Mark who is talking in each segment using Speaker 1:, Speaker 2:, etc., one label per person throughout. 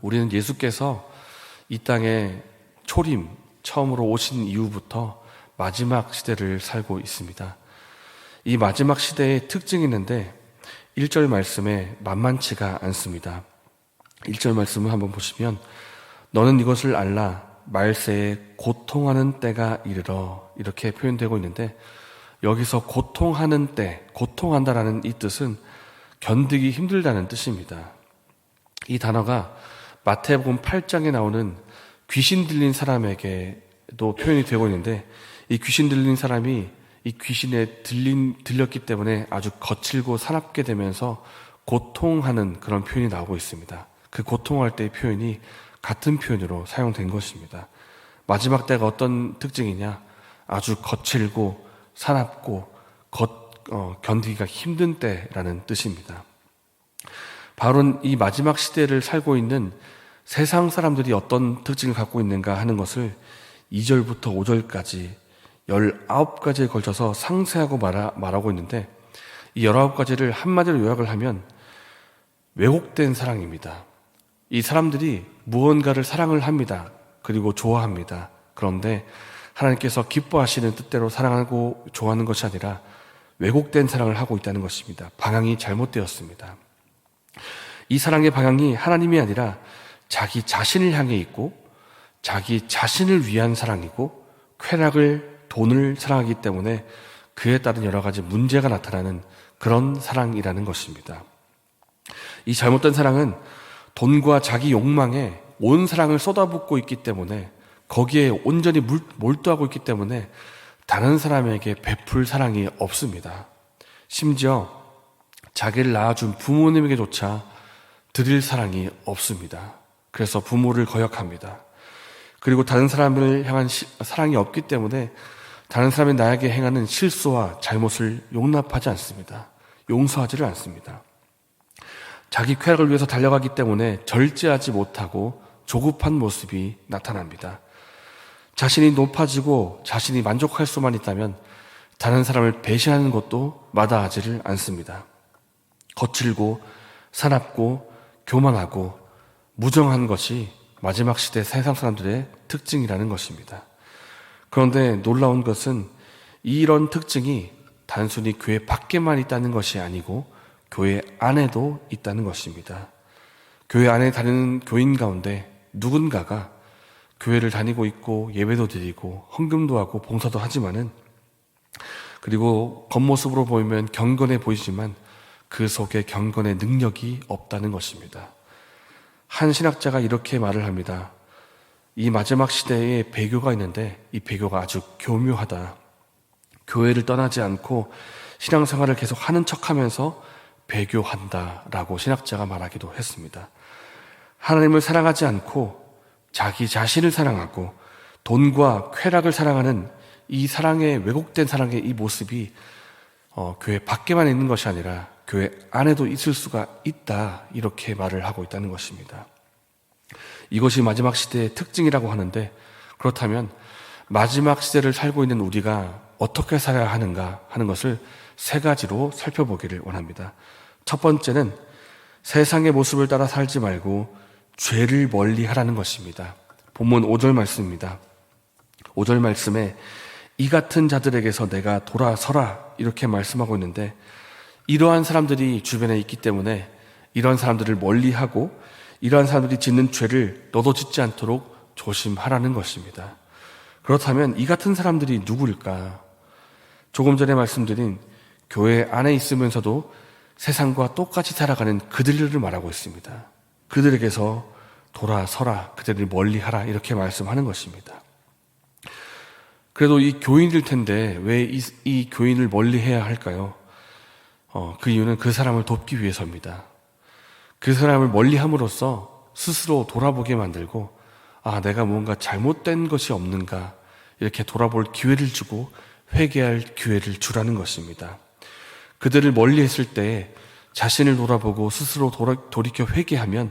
Speaker 1: 우리는 예수께서 이 땅에 초림, 처음으로 오신 이후부터 마지막 시대를 살고 있습니다. 이 마지막 시대의 특징이 있는데 1절 말씀에 만만치가 않습니다. 1절 말씀을 한번 보시면 너는 이것을 알라 말세에 고통하는 때가 이르러 이렇게 표현되고 있는데 여기서 고통하는 때, 고통한다라는 이 뜻은 견디기 힘들다는 뜻입니다. 이 단어가 마태복음 8장에 나오는 귀신 들린 사람에게도 표현이 되고 있는데 이 귀신 들린 사람이 이 귀신에 들렸기 때문에 아주 거칠고 사납게 되면서 고통하는 그런 표현이 나오고 있습니다. 그 고통할 때의 표현이 같은 표현으로 사용된 것입니다. 마지막 때가 어떤 특징이냐? 아주 거칠고 사납고 견디기가 힘든 때라는 뜻입니다. 바울은 이 마지막 시대를 살고 있는 세상 사람들이 어떤 특징을 갖고 있는가 하는 것을 2절부터 5절까지 19가지에 걸쳐서 상세하고 말하고 있는데 이 19가지를 한마디로 요약을 하면 왜곡된 사랑입니다. 이 사람들이 무언가를 사랑을 합니다. 그리고 좋아합니다. 그런데 하나님께서 기뻐하시는 뜻대로 사랑하고 좋아하는 것이 아니라 왜곡된 사랑을 하고 있다는 것입니다. 방향이 잘못되었습니다. 이 사랑의 방향이 하나님이 아니라 자기 자신을 향해 있고 자기 자신을 위한 사랑이고 쾌락을, 돈을 사랑하기 때문에 그에 따른 여러 가지 문제가 나타나는 그런 사랑이라는 것입니다. 이 잘못된 사랑은 돈과 자기 욕망에 온 사랑을 쏟아붓고 있기 때문에 거기에 온전히 몰두하고 있기 때문에 다른 사람에게 베풀 사랑이 없습니다. 심지어 자기를 낳아준 부모님에게조차 드릴 사랑이 없습니다. 그래서 부모를 거역합니다. 그리고 다른 사람을 향한 사랑이 없기 때문에 다른 사람이 나에게 행하는 실수와 잘못을 용납하지 않습니다. 용서하지를 않습니다. 자기 쾌락을 위해서 달려가기 때문에 절제하지 못하고 조급한 모습이 나타납니다. 자신이 높아지고 자신이 만족할 수만 있다면 다른 사람을 배신하는 것도 마다하지를 않습니다. 거칠고 사납고 교만하고 무정한 것이 마지막 시대 세상 사람들의 특징이라는 것입니다. 그런데 놀라운 것은 이런 특징이 단순히 교회 밖에만 있다는 것이 아니고 교회 안에도 있다는 것입니다. 교회 안에 다니는 교인 가운데 누군가가 교회를 다니고 있고 예배도 드리고 헌금도 하고 봉사도 하지만은 그리고 겉모습으로 보이면 경건해 보이지만 그 속에 경건의 능력이 없다는 것입니다. 한 신학자가 이렇게 말을 합니다. 이 마지막 시대에 배교가 있는데 이 배교가 아주 교묘하다. 교회를 떠나지 않고 신앙생활을 계속 하는 척하면서 배교한다라고 신학자가 말하기도 했습니다. 하나님을 사랑하지 않고 자기 자신을 사랑하고 돈과 쾌락을 사랑하는 이 사랑의 왜곡된 사랑의 이 모습이 교회 밖에만 있는 것이 아니라 교회 안에도 있을 수가 있다 이렇게 말을 하고 있다는 것입니다. 이것이 마지막 시대의 특징이라고 하는데 그렇다면 마지막 시대를 살고 있는 우리가 어떻게 살아야 하는가 하는 것을 세 가지로 살펴보기를 원합니다. 첫 번째는 세상의 모습을 따라 살지 말고 죄를 멀리 하라는 것입니다. 본문 5절 말씀입니다. 5절 말씀에 이 같은 자들에게서 내가 돌아서라 이렇게 말씀하고 있는데 이러한 사람들이 주변에 있기 때문에 이러한 사람들을 멀리하고 이러한 사람들이 짓는 죄를 너도 짓지 않도록 조심하라는 것입니다. 그렇다면 이 같은 사람들이 누구일까? 조금 전에 말씀드린 교회 안에 있으면서도 세상과 똑같이 살아가는 그들을 말하고 있습니다. 그들에게서 돌아서라, 그들을 멀리하라 이렇게 말씀하는 것입니다. 그래도 이 교인일 텐데 왜 이 교인을 멀리해야 할까요? 그 이유는 그 사람을 돕기 위해서입니다. 그 사람을 멀리함으로써 스스로 돌아보게 만들고 내가 뭔가 잘못된 것이 없는가 이렇게 돌아볼 기회를 주고 회개할 기회를 주라는 것입니다. 그들을 멀리했을 때 자신을 돌아보고 스스로 돌이켜 회개하면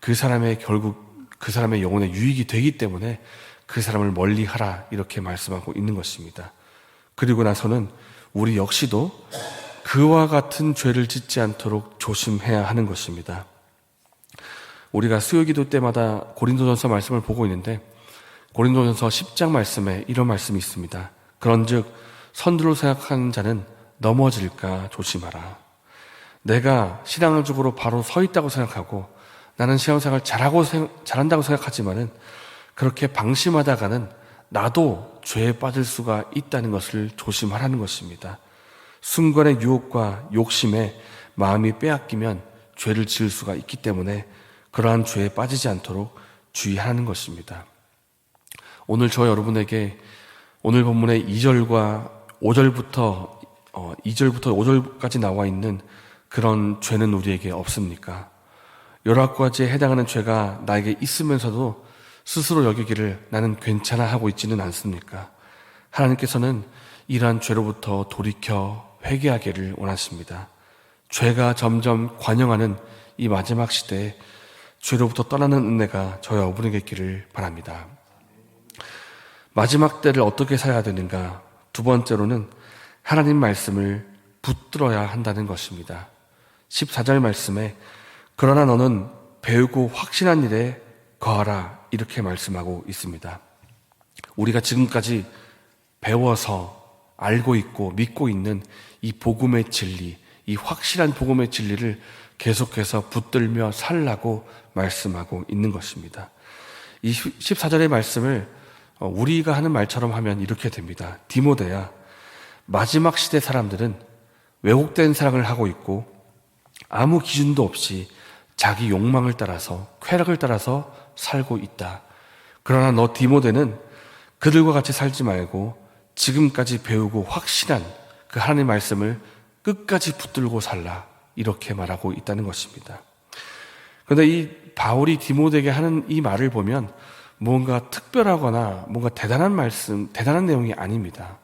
Speaker 1: 그 사람의 결국 그 사람의 영혼에 유익이 되기 때문에 그 사람을 멀리하라 이렇게 말씀하고 있는 것입니다. 그리고 나서는 우리 역시도 그와 같은 죄를 짓지 않도록 조심해야 하는 것입니다. 우리가 수요기도 때마다 고린도전서 말씀을 보고 있는데 고린도전서 10장 말씀에 이런 말씀이 있습니다. 그런즉 선두로 생각하는 자는 넘어질까 조심하라. 내가 신앙적으로 바로 서 있다고 생각하고 나는 신앙생활 잘한다고 생각하지만은 그렇게 방심하다가는 나도 죄에 빠질 수가 있다는 것을 조심하라는 것입니다. 순간의 유혹과 욕심에 마음이 빼앗기면 죄를 지을 수가 있기 때문에 그러한 죄에 빠지지 않도록 주의하는 것입니다. 오늘 저 여러분에게 오늘 본문의 2절과 5절부터 5절까지 나와 있는 그런 죄는 우리에게 없습니까? 여러 가지에 해당하는 죄가 나에게 있으면서도 스스로 여기기를 나는 괜찮아 하고 있지는 않습니까? 하나님께서는 이러한 죄로부터 돌이켜 회개하기를 원하십니다. 죄가 점점 관영하는 이 마지막 시대에 죄로부터 떠나는 은혜가 저와 여러분에게 있기를 바랍니다. 마지막 때를 어떻게 살아야 되는가? 두 번째로는 하나님 말씀을 붙들어야 한다는 것입니다. 14절 말씀에 그러나 너는 배우고 확신한 일에 거하라 이렇게 말씀하고 있습니다. 우리가 지금까지 배워서 알고 있고 믿고 있는 이 복음의 진리, 이 확실한 복음의 진리를 계속해서 붙들며 살라고 말씀하고 있는 것입니다. 이 14절의 말씀을 우리가 하는 말처럼 하면 이렇게 됩니다. 디모데야, 마지막 시대 사람들은 왜곡된 사랑을 하고 있고 아무 기준도 없이 자기 욕망을 따라서 쾌락을 따라서 살고 있다. 그러나 너 디모데는 그들과 같이 살지 말고 지금까지 배우고 확실한 그 하나님의 말씀을 끝까지 붙들고 살라. 이렇게 말하고 있다는 것입니다. 그런데 이 바울이 디모데에게 하는 이 말을 보면 뭔가 특별하거나 뭔가 대단한 말씀, 대단한 내용이 아닙니다.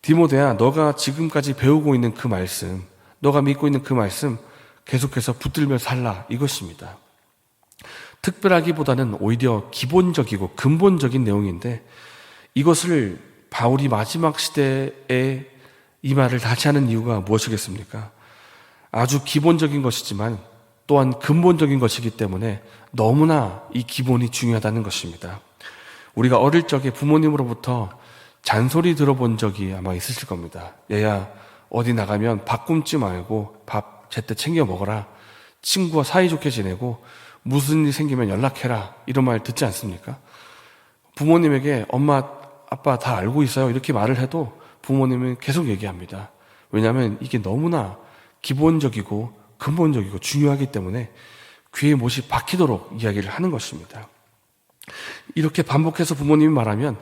Speaker 1: 디모데야, 너가 지금까지 배우고 있는 그 말씀, 너가 믿고 있는 그 말씀 계속해서 붙들며 살라 이것입니다. 특별하기보다는 오히려 기본적이고 근본적인 내용인데 이것을 바울이 마지막 시대에 이 말을 다시 하는 이유가 무엇이겠습니까? 아주 기본적인 것이지만 또한 근본적인 것이기 때문에 너무나 이 기본이 중요하다는 것입니다. 우리가 어릴 적에 부모님으로부터 잔소리 들어본 적이 아마 있으실 겁니다. 얘야, 어디 나가면 밥 굶지 말고 밥 제때 챙겨 먹어라. 친구와 사이좋게 지내고 무슨 일 생기면 연락해라. 이런 말 듣지 않습니까? 부모님에게 엄마, 아빠 다 알고 있어요. 이렇게 말을 해도 부모님은 계속 얘기합니다. 왜냐하면 이게 너무나 기본적이고 근본적이고 중요하기 때문에 귀에 못이 박히도록 이야기를 하는 것입니다. 이렇게 반복해서 부모님이 말하면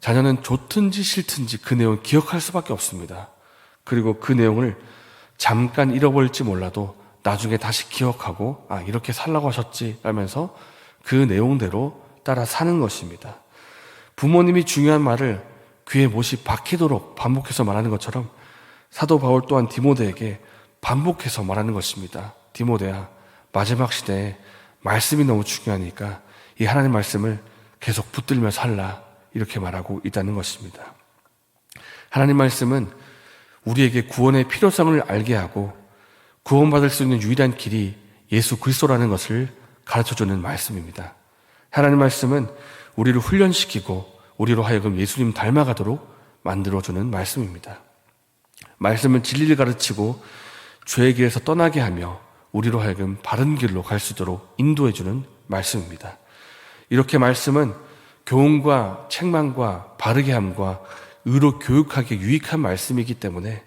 Speaker 1: 자녀는 좋든지 싫든지 그 내용을 기억할 수밖에 없습니다. 그리고 그 내용을 잠깐 잃어버릴지 몰라도 나중에 다시 기억하고 이렇게 살라고 하셨지 라면서 그 내용대로 따라 사는 것입니다. 부모님이 중요한 말을 귀에 못이 박히도록 반복해서 말하는 것처럼 사도 바울 또한 디모데에게 반복해서 말하는 것입니다. 디모데야, 마지막 시대에 말씀이 너무 중요하니까 이 하나님 말씀을 계속 붙들며 살라 이렇게 말하고 있다는 것입니다. 하나님 말씀은 우리에게 구원의 필요성을 알게 하고 구원받을 수 있는 유일한 길이 예수 그리스도라는 것을 가르쳐주는 말씀입니다. 하나님 말씀은 우리를 훈련시키고 우리로 하여금 예수님 닮아가도록 만들어주는 말씀입니다. 말씀은 진리를 가르치고 죄의 길에서 떠나게 하며 우리로 하여금 바른 길로 갈 수 있도록 인도해주는 말씀입니다. 이렇게 말씀은 교훈과 책망과 바르게 함과 의로 교육하기에 유익한 말씀이기 때문에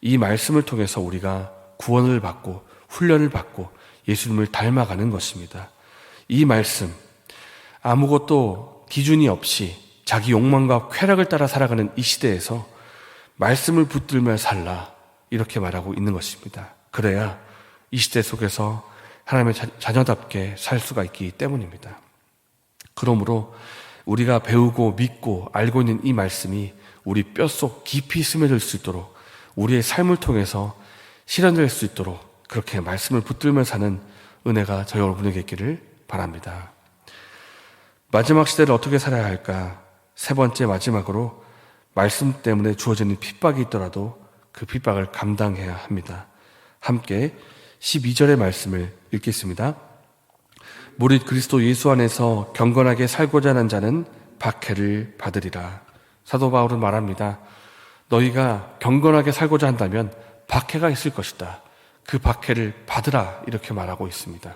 Speaker 1: 이 말씀을 통해서 우리가 구원을 받고 훈련을 받고 예수님을 닮아가는 것입니다. 이 말씀, 아무것도 기준이 없이 자기 욕망과 쾌락을 따라 살아가는 이 시대에서 말씀을 붙들며 살라 이렇게 말하고 있는 것입니다. 그래야 이 시대 속에서 하나님의 자녀답게 살 수가 있기 때문입니다. 그러므로 우리가 배우고 믿고 알고 있는 이 말씀이 우리 뼛속 깊이 스며들 수 있도록 우리의 삶을 통해서 실현될 수 있도록 그렇게 말씀을 붙들며 사는 은혜가 저희 여러분에게 있기를 바랍니다. 마지막 시대를 어떻게 살아야 할까? 세 번째 마지막으로 말씀 때문에 주어지는 핍박이 있더라도 그 핍박을 감당해야 합니다. 함께 12절의 말씀을 읽겠습니다. 무릇 그리스도 예수 안에서 경건하게 살고자 하는 자는 박해를 받으리라. 사도 바울은 말합니다. 너희가 경건하게 살고자 한다면 박해가 있을 것이다. 그 박해를 받으라. 이렇게 말하고 있습니다.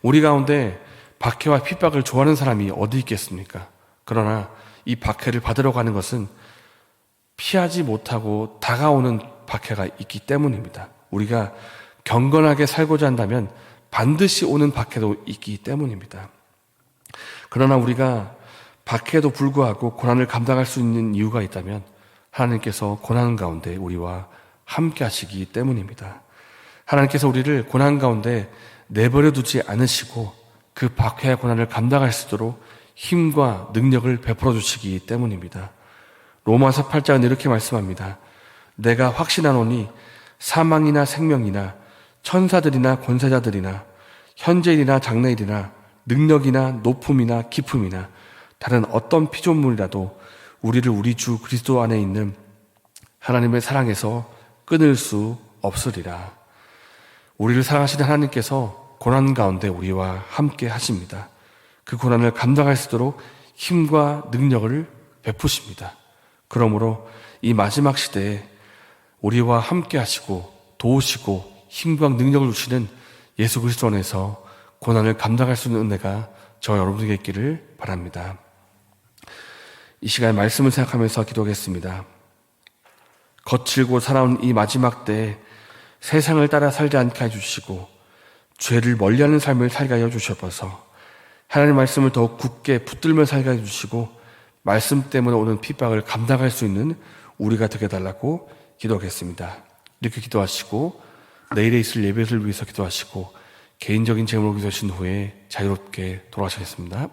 Speaker 1: 우리 가운데 박해와 핍박을 좋아하는 사람이 어디 있겠습니까? 그러나 이 박해를 받으러 가는 것은 피하지 못하고 다가오는 박해가 있기 때문입니다. 우리가 경건하게 살고자 한다면 반드시 오는 박해도 있기 때문입니다. 그러나 우리가 박해에도 불구하고 고난을 감당할 수 있는 이유가 있다면 하나님께서 고난 가운데 우리와 함께 하시기 때문입니다. 하나님께서 우리를 고난 가운데 내버려 두지 않으시고 그 박해와 고난을 감당할 수 있도록 힘과 능력을 베풀어 주시기 때문입니다. 로마서 8장은 이렇게 말씀합니다. 내가 확신하노니 사망이나 생명이나 천사들이나 권세자들이나 현재일이나 장래일이나 능력이나 높음이나 깊음이나 다른 어떤 피조물이라도 우리를 우리 주 그리스도 안에 있는 하나님의 사랑에서 끊을 수 없으리라. 우리를 사랑하시는 하나님께서 고난 가운데 우리와 함께 하십니다. 그 고난을 감당할 수 있도록 힘과 능력을 베푸십니다. 그러므로 이 마지막 시대에 우리와 함께 하시고 도우시고 힘과 능력을 주시는 예수 그리스도 안에서 고난을 감당할 수 있는 은혜가 저와 여러분에게 있기를 바랍니다. 이 시간에 말씀을 생각하면서 기도하겠습니다. 거칠고 살아온 이 마지막 때에 세상을 따라 살지 않게 해주시고 죄를 멀리하는 삶을 살게 하여 주셔서 하나님의 말씀을 더욱 굳게 붙들며 살게 해주시고 말씀 때문에 오는 핍박을 감당할 수 있는 우리가 되게 해달라고 기도하겠습니다. 이렇게 기도하시고 내일에 있을 예배를 위해서 기도하시고 개인적인 제목을 기도하신 후에 자유롭게 돌아가시겠습니다.